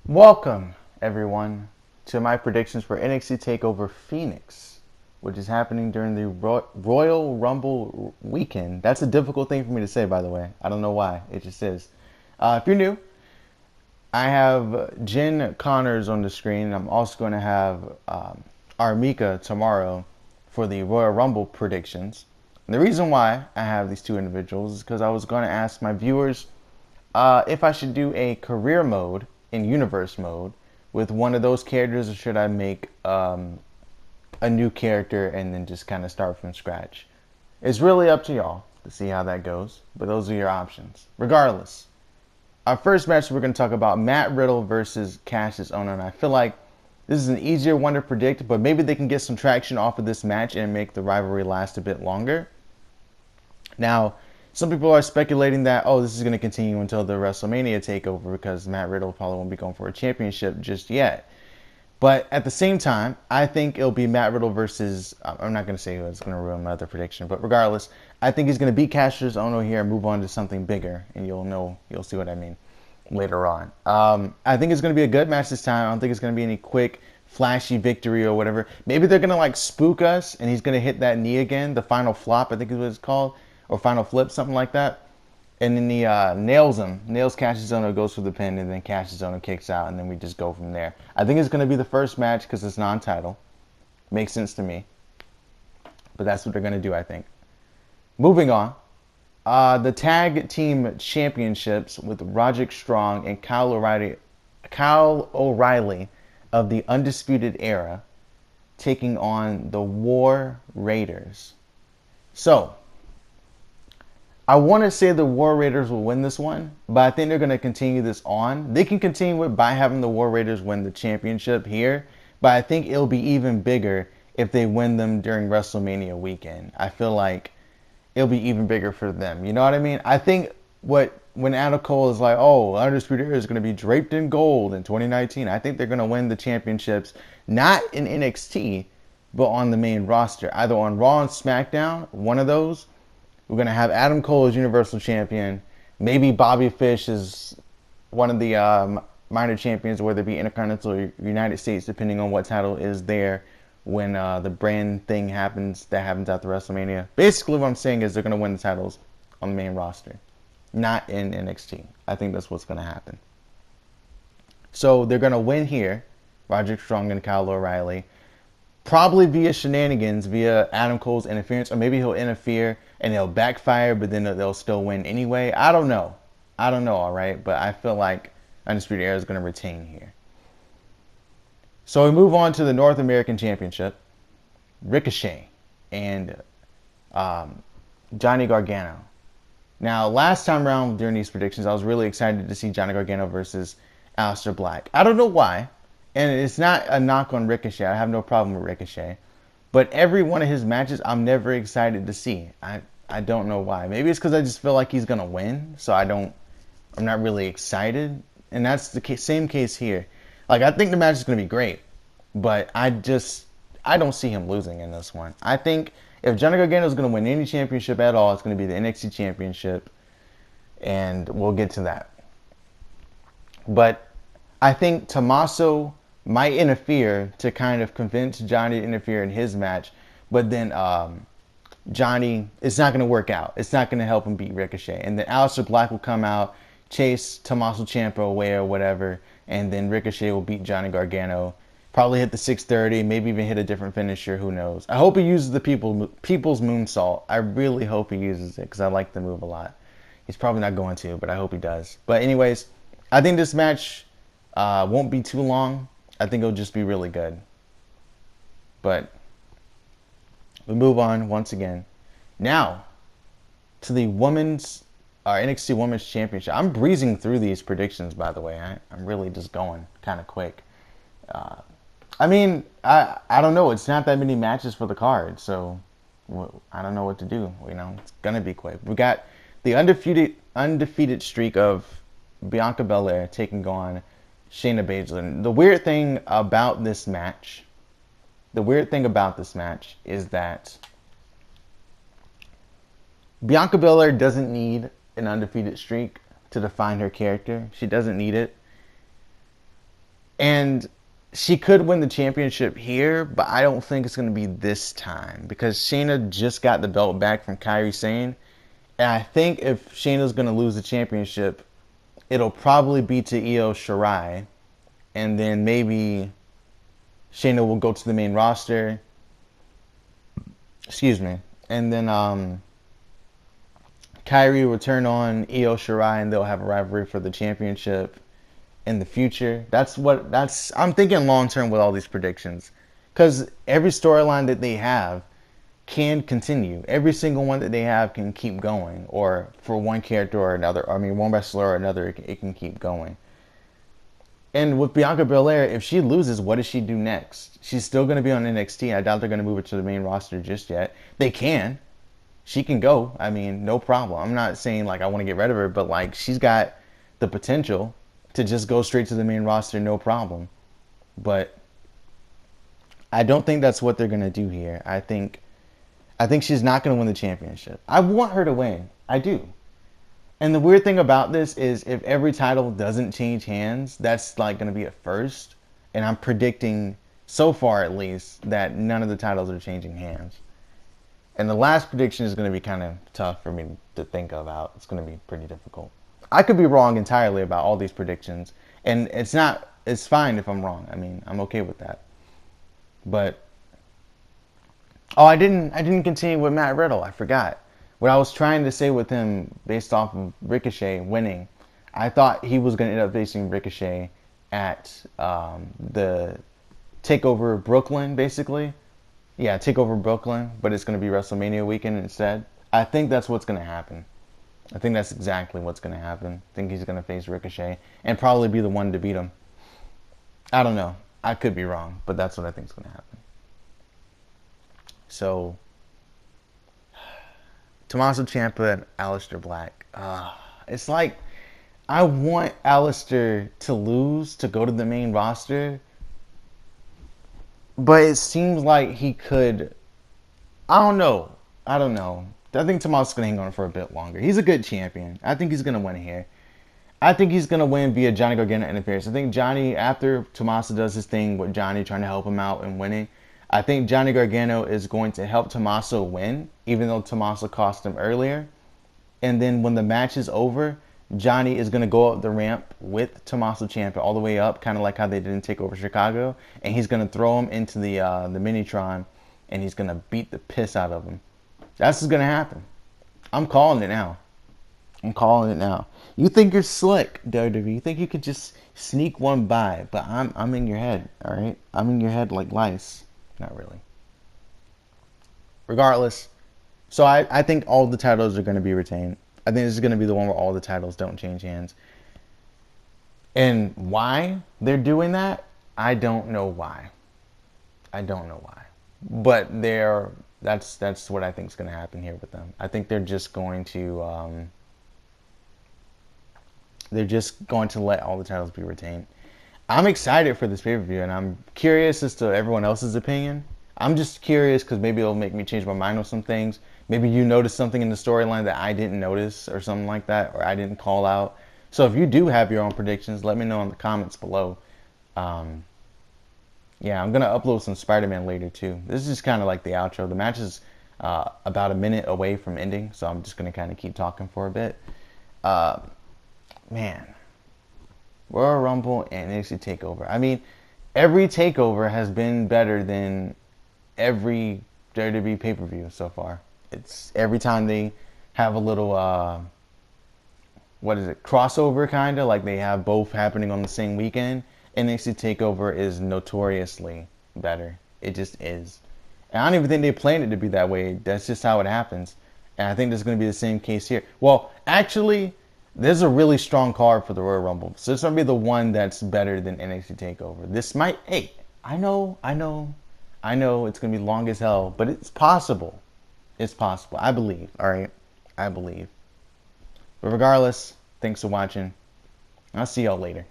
Welcome, everyone, to my predictions for NXT Takeover Phoenix, which is happening during the Royal Rumble weekend. That's a difficult thing for me to say, by the way. I don't know why. It just is. If you're new, I have Jen Connors on the screen. I'm also going to have Armika tomorrow for the Royal Rumble predictions. And the reason why I have these two individuals is because I was going to ask my viewers if I should do a career mode in universe mode with one of those characters, or should I make a new character and then just kind of start from scratch. It's really up to y'all to see how that goes, but those are your options. Regardless, our first match we're going to talk about Matt Riddle versus Cassius Ohno, and I feel like this is an easier one to predict, but maybe they can get some traction off of this match and make the rivalry last a bit longer. Now, some people are speculating that, this is going to continue until the WrestleMania takeover because Matt Riddle probably won't be going for a championship just yet. But at the same time, I think it'll be Matt Riddle versus, I'm not going to say who it's going to ruin my other prediction, but regardless, I think he's going to beat Cassius Ohno here and move on to something bigger, and you'll see what I mean later on. I think it's going to be a good match this time. I don't think it's going to be any quick, flashy victory or whatever. Maybe they're going to spook us, and he's going to hit that knee again, the final flop, I think is what it's called, or final flip, something like that. And then he nails Cassius Ohno, goes for the pin, and then Cassius Ohno kicks out, and then we just go from there. I think it's going to be the first match because it's non-title. Makes sense to me. But that's what they're going to do, I think. Moving on. The Tag Team Championships with Roderick Strong and Kyle O'Reilly of the Undisputed Era taking on the War Raiders. So, I want to say the War Raiders will win this one, but I think they're going to continue this on. They can continue it by having the War Raiders win the championship here, but I think it'll be even bigger if they win them during WrestleMania weekend. I feel like it'll be even bigger for them. You know what I mean? I think when Adam Cole is like, Undisputed Era is going to be draped in gold in 2019, I think they're going to win the championships, not in NXT, but on the main roster. Either on Raw and SmackDown, one of those. We're going to have Adam Cole as Universal Champion. Maybe Bobby Fish is one of the minor champions, whether it be Intercontinental or United States, depending on what title is there when the brand thing happens, that happens after WrestleMania. Basically, what I'm saying is they're going to win the titles on the main roster, not in NXT. I think that's what's going to happen. So they're going to win here, Roderick Strong and Kyle O'Reilly, probably via shenanigans, via Adam Cole's interference, or maybe he'll interfere and they'll backfire, but then they'll still win anyway. I don't know, all right? But I feel like Undisputed Era is going to retain here. So we move on to the North American Championship. Ricochet and Johnny Gargano. Now, last time around during these predictions, I was really excited to see Johnny Gargano versus Aleister Black. I don't know why, and it's not a knock on Ricochet. I have no problem with Ricochet. But every one of his matches, I'm never excited to see. I don't know why. Maybe it's because I just feel like he's gonna win, so I'm not really excited. And that's the same case here. I think the match is gonna be great, but I don't see him losing in this one. I think if Johnny Gargano is gonna win any championship at all, it's gonna be the NXT Championship, and we'll get to that. But I think Tommaso might interfere to kind of convince Johnny to interfere in his match, but then Johnny, it's not going to work out. It's not going to help him beat Ricochet. And then Aleister Black will come out, chase Tommaso Ciampa away or whatever, and then Ricochet will beat Johnny Gargano, probably hit the 630, maybe even hit a different finisher, who knows. I hope he uses the People's Moonsault. I really hope he uses it because I like the move a lot. He's probably not going to, but I hope he does. But anyways, I think this match won't be too long. I think it'll just be really good. But we move on once again. Now, to the NXT Women's Championship. I'm breezing through these predictions, by the way. I'm really just going kind of quick. I don't know. It's not that many matches for the card, so I don't know what to do. It's going to be quick. We got the undefeated streak of Bianca Belair taking on Shayna Baszler. The weird thing about this match is that Bianca Belair doesn't need an undefeated streak to define her character. She doesn't need it. And she could win the championship here, but I don't think it's going to be this time because Shayna just got the belt back from Kairi Sane. And I think if Shayna's going to lose the championship, it'll probably be to Io Shirai. And then maybe Shayna will go to the main roster. Excuse me. And then Kairi will turn on Io Shirai and they'll have a rivalry for the championship in the future. I'm thinking long term with all these predictions. Because every storyline that they have can continue. Every single one that they have can keep going. Or for one character or another, I mean, one wrestler or another, it can keep going. And with Bianca Belair, if she loses, what does she do next? She's still going to be on NXT. I doubt they're going to move her to the main roster just yet. They can. She can go. I mean, no problem. I'm not saying like I want to get rid of her, but like she's got the potential to just go straight to the main roster, no problem. But I don't think that's what they're going to do here. I think she's not going to win the championship. I want her to win. I do. And the weird thing about this is if every title doesn't change hands, that's like going to be a first. And I'm predicting, so far at least, that none of the titles are changing hands. And the last prediction is going to be kind of tough for me to think about. It's going to be pretty difficult. I could be wrong entirely about all these predictions. And it's fine if I'm wrong. I mean, I'm okay with that. But, oh, I didn't continue with Matt Riddle. I forgot. What I was trying to say with him based off of Ricochet winning, I thought he was going to end up facing Ricochet at the Takeover Brooklyn, basically. Yeah, Takeover Brooklyn, but it's going to be WrestleMania weekend instead. I think that's what's going to happen. I think that's exactly what's going to happen. I think he's going to face Ricochet and probably be the one to beat him. I don't know. I could be wrong, but that's what I think is going to happen. So, Tommaso Ciampa and Aleister Black. It's like I want Aleister to lose to go to the main roster, but it seems like he could. I don't know. I think Tommaso's gonna hang on for a bit longer. He's a good champion. I think he's gonna win here. I think he's gonna win via Johnny Gargano interference. I think Johnny, after Tommaso does his thing with Johnny trying to help him out and winning, I think Johnny Gargano is going to help Tommaso win, even though Tommaso cost him earlier. And then when the match is over, Johnny is going to go up the ramp with Tommaso Ciampa all the way up, kind of like how they did in Takeover Chicago. And he's going to throw him into the Minitron, and he's going to beat the piss out of him. That's what's going to happen. I'm calling it now. You think you're slick, WWE. You think you could just sneak one by, but I'm in your head, all right? I'm in your head like lice. Not really. Regardless, so I think all the titles are going to be retained. I think this is going to be the one where all the titles don't change hands. And why they're doing that, I don't know why. But that's what I think is going to happen here with them. I think they're just going to let all the titles be retained. I'm excited for this pay-per-view, and I'm curious as to everyone else's opinion. I'm just curious because maybe it'll make me change my mind on some things. Maybe you noticed something in the storyline that I didn't notice or something like that, or I didn't call out. So if you do have your own predictions, let me know in the comments below. Yeah, I'm going to upload some Spider-Man later, too. This is just kind of like the outro. The match is about a minute away from ending, so I'm just going to kind of keep talking for a bit. Man. Royal Rumble and NXT Takeover. I mean, every takeover has been better than every WWE pay-per-view so far. It's every time they have a little, crossover kind of, like they have both happening on the same weekend. NXT Takeover is notoriously better. It just is. And I don't even think they planned it to be that way. That's just how it happens. And I think there's going to be the same case here. Well, actually, there's a really strong card for the Royal Rumble. So it's going to be the one that's better than NXT TakeOver. This might, hey, I know it's going to be long as hell, but it's possible. It's possible. I believe, all right? I believe. But regardless, thanks for watching. I'll see y'all later.